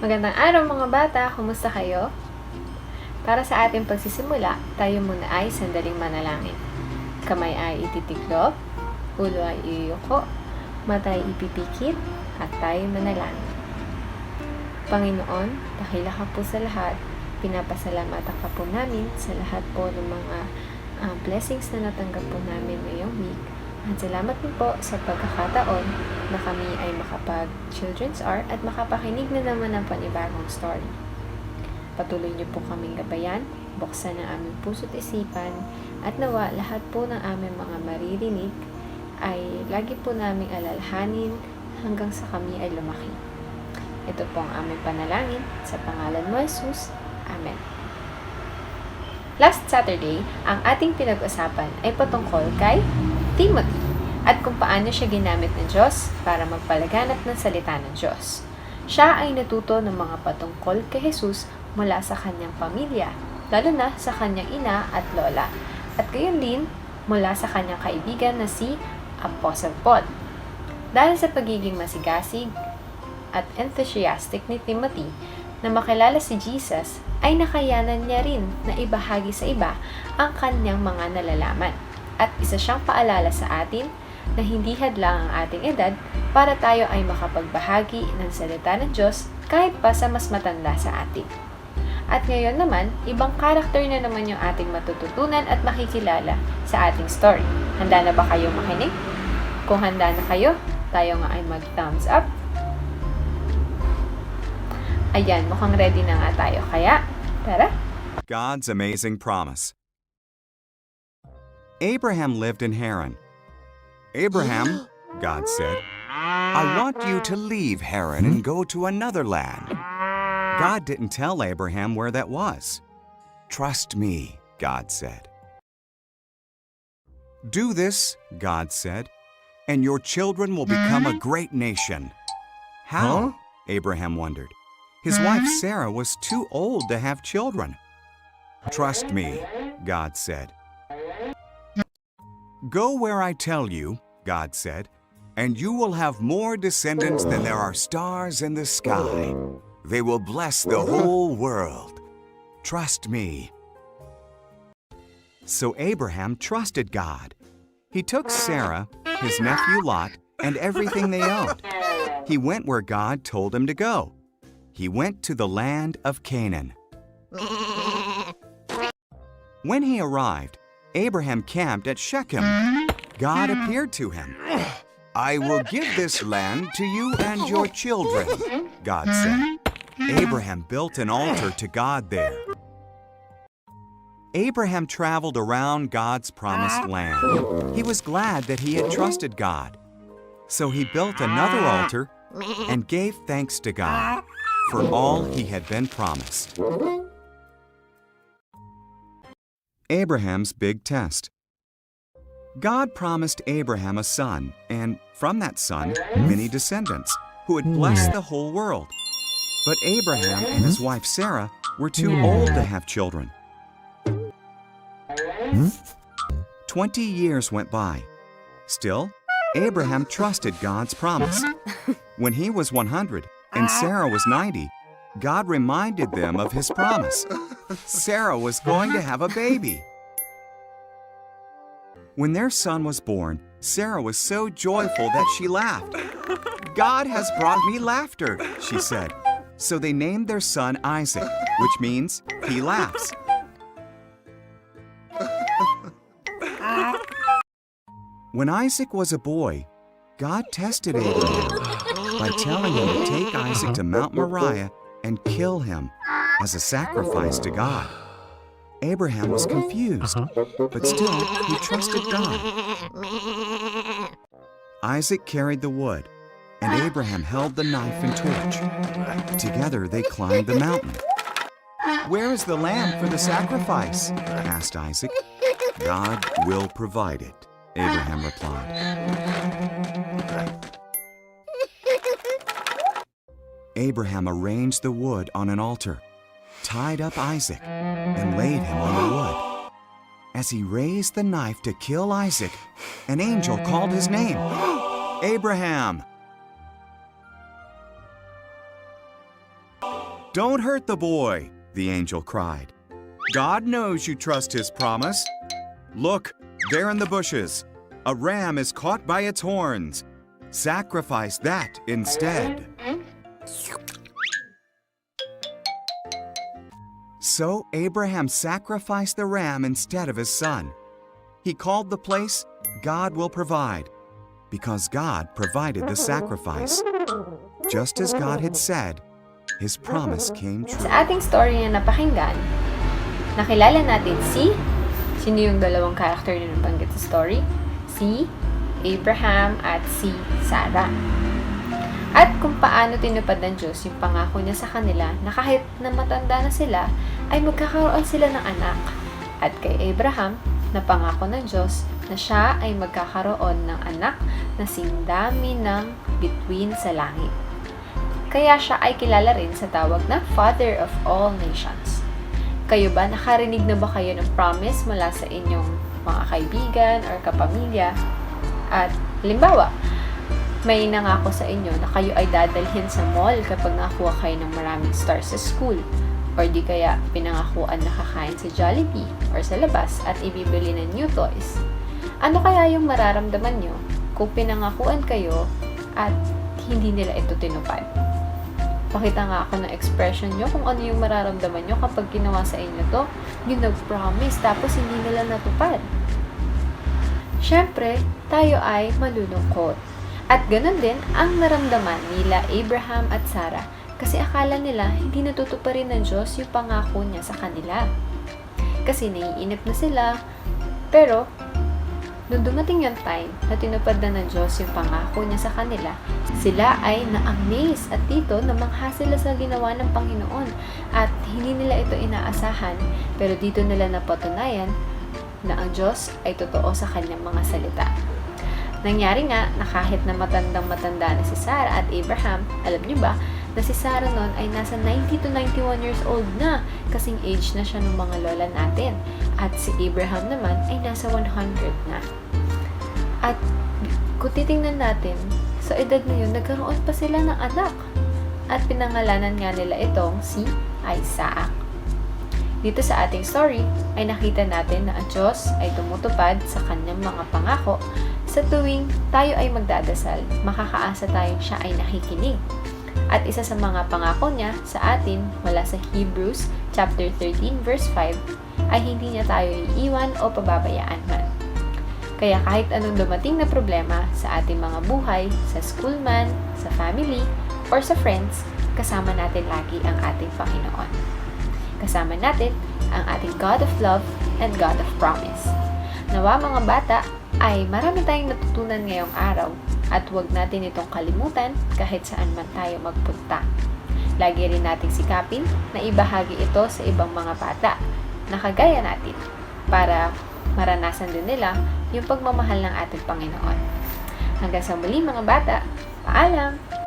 Magandang araw mga bata, kumusta kayo? Para sa ating pagsisimula, tayo muna ay sandaling manalangin. Kamay ay ititiklop, ulo ay iyuko, mata ay ipipikit, at tayo manalangin. Panginoon, dakila ka po sa lahat. Pinapasalamatan ka po namin sa lahat po ng mga blessings na natanggap po namin ngayong week. At salamat din po sa pagkakataon na kami ay makapag-children's art at makapakinig na naman ng panibagong story. Patuloy niyo po kaming gabayan, buksan ang aming puso't isipan, at nawa lahat po ng aming mga maririnig ay lagi po naming alalahanin hanggang sa kami ay lumaki. Ito po ang aming panalangin sa pangalan mo, Jesus. Amen. Last Saturday, ang ating pinag-usapan ay patungkol kay Timothy at kung paano siya ginamit ng Diyos para magpalaganap ng salita ng Diyos. Siya ay natuto ng mga patungkol kay Jesus mula sa kanyang pamilya, lalo na sa kanyang ina at lola, at gayon din mula sa kanyang kaibigan na si Apostle Paul. Dahil sa pagiging masigasig at enthusiastic ni Timothy na makilala si Jesus, ay nakayanan niya rin na ibahagi sa iba ang kanyang mga nalalaman. At isa siyang paalala sa atin na hindi hadlang ang ating edad para tayo ay makapagbahagi ng salita ng Diyos kahit pa sa mas matanda sa atin. At ngayon naman, ibang karakter na naman yung ating matututunan at makikilala sa ating story. Handa na ba kayong makinig? Kung handa na kayo, tayo nga ay mag-thumbs up. Ayan, mukhang ready na nga tayo. Kaya, tara! God's amazing promise. Abraham lived in Haran. Abraham, God said, I want you to leave Haran and go to another land. God didn't tell Abraham where that was. Trust me, God said. Do this, God said, and your children will become a great nation. How? Abraham wondered. His wife Sarah was too old to have children. Trust me, God said. Go where I tell you, God said, and you will have more descendants than there are stars in the sky. They will bless the whole world. Trust me. So Abraham trusted God. He took Sarah, his nephew Lot, and everything they owned. He went where God told him to go. He went to the land of Canaan. When he arrived, Abraham camped at Shechem. God appeared to him. I will give this land to you and your children, God said. Abraham built an altar to God there. Abraham traveled around God's promised land. He was glad that he had trusted God. So he built another altar and gave thanks to God for all he had been promised. Abraham's big test. God promised Abraham a son, and from that son, many descendants, who would bless the whole world. But Abraham and his wife Sarah were too old to have children. 20 years went by. Still, Abraham trusted God's promise. When he was 100 and Sarah was 90, God reminded them of his promise. Sarah was going to have a baby. When their son was born, Sarah was so joyful that she laughed. God has brought me laughter, she said. So they named their son Isaac, which means he laughs. When Isaac was a boy, God tested Abraham by telling him to take Isaac to Mount Moriah and kill him as a sacrifice to God. Abraham was confused, but still he trusted God. Isaac carried the wood, and Abraham held the knife and torch. Together they climbed the mountain. Where is the lamb for the sacrifice? Asked Isaac. God will provide it, Abraham replied. Abraham arranged the wood on an altar, tied up Isaac, and laid him on the wood. As he raised the knife to kill Isaac, an angel called his name, Abraham. Don't hurt the boy, the angel cried. God knows you trust his promise. Look, there in the bushes, a ram is caught by its horns. Sacrifice that instead. So Abraham sacrificed the ram instead of his son. He called the place God Will Provide, because God provided the sacrifice. Just as God had said, his promise came true. Sa ating story na napakinggan, nakilala natin sino yung dalawang character na nabanggit sa story? Si Abraham at si Sarah. At kung paano tinupad ng Diyos yung pangako niya sa kanila na kahit na matanda na sila, ay magkakaroon sila ng anak. At kay Abraham, napangako ng Diyos na siya ay magkakaroon ng anak na sindami ng bituin sa langit. Kaya siya ay kilala rin sa tawag na Father of all Nations. Kayo ba, nakarinig na ba kayo ng promise mula sa inyong mga kaibigan or kapamilya? At halimbawa, may nangako sa inyo na kayo ay dadalhin sa mall kapag nakakuha kayo ng maraming stars sa school. Or di kaya pinangakuan na kakain sa Jollibee or sa labas at ibibili ng new toys. Ano kaya yung mararamdaman nyo kung pinangakuan kayo at hindi nila ito tinupad? Pakita nga ako ng expression nyo kung ano yung mararamdaman nyo kapag ginawa sa inyo to, yung nag-promise tapos hindi nila natupad. Siyempre, tayo ay malulungkot. At ganun din ang naramdaman nila Abraham at Sarah kasi akala nila hindi natutuparin ng Diyos yung pangako niya sa kanila. Kasi naiinip na sila, pero nung dumating yung time na tinupad na ng Diyos yung pangako niya sa kanila, sila ay na-amaze at dito namangha sila sa ginawa ng Panginoon at hindi nila ito inaasahan, pero dito nila napatunayan na ang Diyos ay totoo sa kanyang mga salita. Nangyari nga na kahit na matandang-matanda na si Sarah at Abraham, alam niyo ba na si Sarah noon ay nasa 90 to 91 years old na, kasing age na siya ng mga lola natin. At si Abraham naman ay nasa 100 na. At kung titingnan natin, sa edad na yun, nagkaroon pa sila ng anak. At pinangalanan nga nila itong si Isaac. Dito sa ating story ay nakita natin na ang Diyos ay tumutupad sa kanyang mga pangako sa tuwing tayo ay magdadasal. Makakaasa tayong siya ay nakikinig. At isa sa mga pangako niya sa atin mula sa Hebrews chapter 13 verse 5 ay hindi niya tayo iiwan o pababayaan man. Kaya kahit anong dumating na problema sa ating mga buhay, sa school man, sa family, or sa friends, kasama natin lagi ang ating Panginoon. Kasama natin ang ating God of Love and God of Promise. Nawa mga bata ay marami tayong natutunan ngayong araw at huwag natin itong kalimutan kahit saan man tayo magpunta. Lagi rin nating sikapin na ibahagi ito sa ibang mga bata na kagaya natin para maranasan din nila yung pagmamahal ng ating Panginoon. Hanggang sa muli mga bata, paalam!